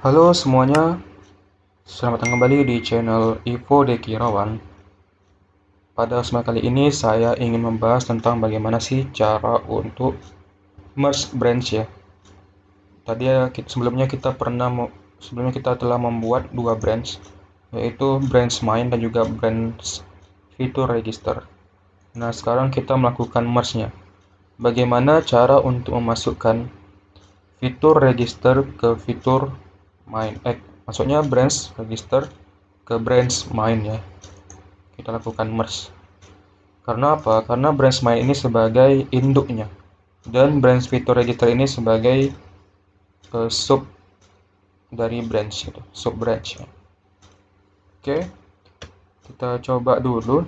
Halo semuanya, selamat datang kembali di channel Ivo Deki Rawan. Pada kesempatan kali ini saya ingin membahas tentang bagaimana sih cara untuk merge branch ya. Tadi ya, sebelumnya kita telah membuat dua branch, yaitu branch main dan juga branch fitur register. Nah, sekarang kita melakukan merge-nya. Bagaimana cara untuk memasukkan fitur register ke fitur main? Maksudnya branch register ke branch main ya. Kita lakukan merge. Karena apa? Karena branch main ini sebagai induknya dan branch fitur register ini sebagai sub dari branch itu, sub branch ya. Oke, kita coba dulu.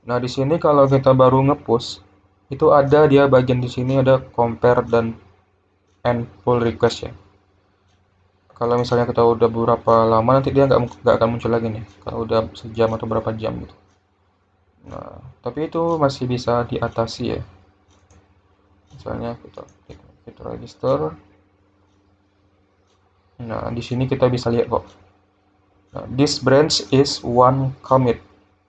Nah, di sini kalau kita baru nge-push, itu ada dia bagian di sini ada compare dan end pull request ya. Kalau misalnya kita udah beberapa lama, nanti dia nggak akan muncul lagi nih. Kalau udah sejam atau berapa jam gitu. Nah, tapi itu masih bisa diatasi ya. Misalnya kita klik fitur register. Nah, di sini kita bisa lihat kok. Nah, this branch is one commit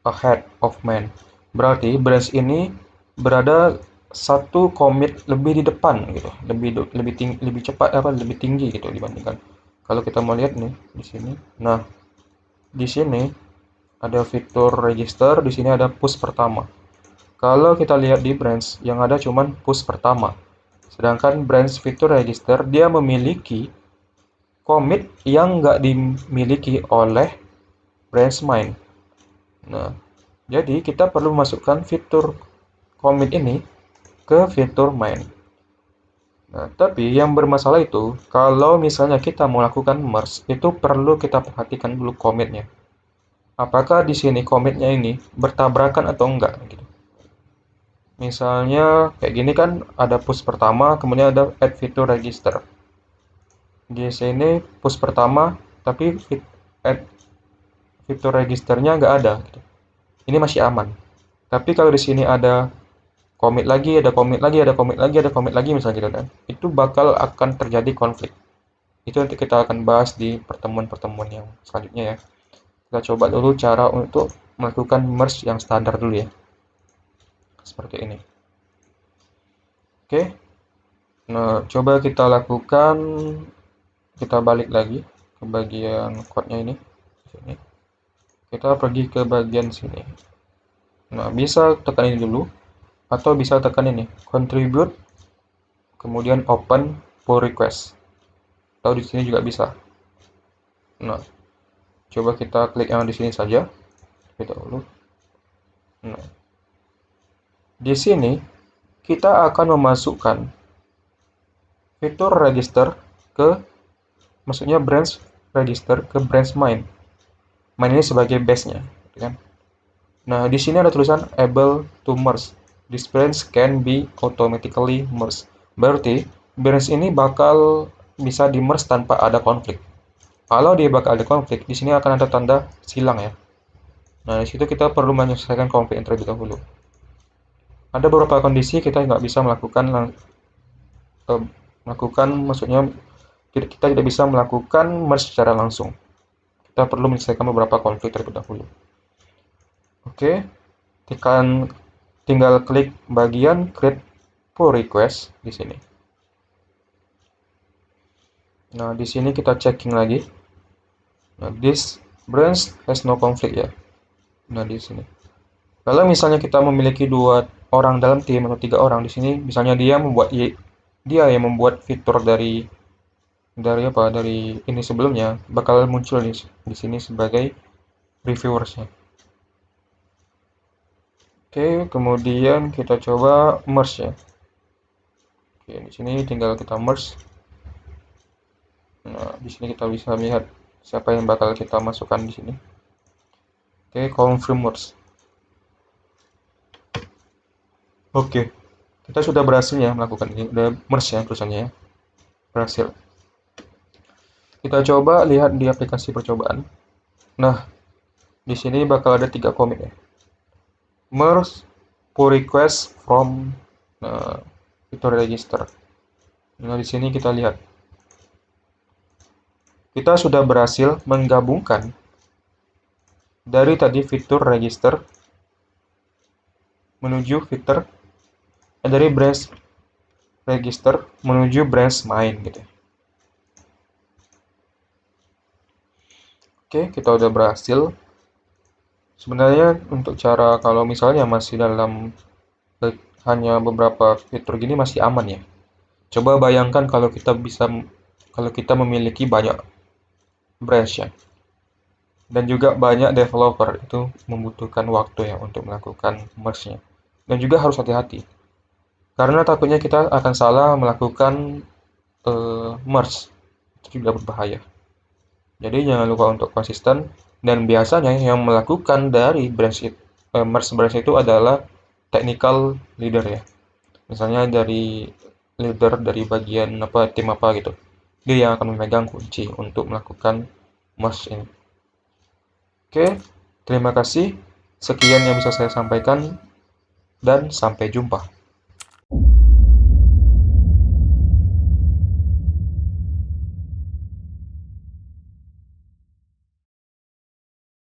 ahead of main. Berarti branch ini berada satu commit lebih di depan gitu, lebih cepat lebih tinggi gitu dibandingkan. Kalau kita mau lihat nih di sini. Nah, di sini ada fitur register, di sini ada push pertama. Kalau kita lihat di branch yang ada cuman push pertama. Sedangkan branch fitur register dia memiliki commit yang nggak dimiliki oleh branch main. Nah, jadi kita perlu masukkan fitur commit ini ke fitur main. Nah, tapi yang bermasalah itu, kalau misalnya kita mau lakukan merge, itu perlu kita perhatikan dulu commitnya. Apakah di sini commitnya ini bertabrakan atau enggak gitu. Misalnya kayak gini kan ada push pertama, kemudian ada add fitur register. Di sini push pertama, tapi add fitur registernya nggak ada gitu. Ini masih aman. Tapi kalau di sini ada commit lagi, ada commit lagi, ada commit lagi, ada commit lagi misalnya gitu kan, itu bakal akan terjadi konflik. Itu nanti kita akan bahas di pertemuan-pertemuan yang selanjutnya ya. Kita coba dulu cara untuk melakukan merge yang standar dulu ya. Seperti ini. Oke. Nah, coba kita lakukan, kita balik lagi ke bagian code-nya ini. Sini. Kita pergi ke bagian sini. Nah, bisa tekan ini dulu atau bisa tekan ini, contribute, kemudian open pull request. Atau di sini juga bisa. Nah, coba kita klik yang di sini saja. Kita dulu. Nah, di sini kita akan memasukkan fitur register ke, maksudnya branch register ke branch main. Main ini sebagai base-nya, kan? Nah, di sini ada tulisan able to merge. This branch can be automatically merged. Berarti branch ini bakal bisa di merge tanpa ada konflik. Kalau dia bakal ada konflik, di sini akan ada tanda silang ya. Nah, di situ kita perlu menyelesaikan konflik yang terlebih dahulu. Ada beberapa kondisi kita nggak bisa maksudnya kita tidak bisa melakukan merge secara langsung. Kita perlu menyelesaikan beberapa konflik terlebih dahulu. Oke, tinggal klik bagian create pull request di sini. Nah, di sini kita checking lagi. Nah, this branch has no conflict ya. Nah, di sini. Kalau misalnya kita memiliki 2 orang dalam tim atau 3 orang di sini, misalnya dia yang membuat fitur dari ini sebelumnya bakal muncul di sini sebagai reviewersnya. Oke, kemudian kita coba merge ya. Oke, di sini tinggal kita merge. Nah, di sini kita bisa lihat siapa yang bakal kita masukkan di sini. Oke, confirm merge. Oke, kita sudah berhasil ya melakukan ini. Udah merge ya tulisannya ya. Berhasil. Kita coba lihat di aplikasi percobaan. Nah, di sini bakal ada 3 commit ya. Merge pull request from fitur register. Nah, di sini kita lihat. kita sudah berhasil menggabungkan dari tadi fitur register menuju fitur dari branch register menuju branch main gitu. Oke, kita udah berhasil. Sebenarnya untuk cara kalau misalnya masih dalam hanya beberapa fitur gini masih aman ya. Coba bayangkan kalau kita memiliki banyak branch ya. Dan juga banyak developer itu membutuhkan waktu ya untuk melakukan merge-nya. Dan juga harus hati-hati. Karena takutnya kita akan salah melakukan merge. Itu juga berbahaya. Jadi jangan lupa untuk konsisten, dan biasanya yang melakukan dari merge branch itu adalah technical leader ya. Misalnya dari leader dari bagian apa tim apa gitu. Dia yang akan memegang kunci untuk melakukan merge ini. Oke, terima kasih. Sekian yang bisa saya sampaikan dan sampai jumpa.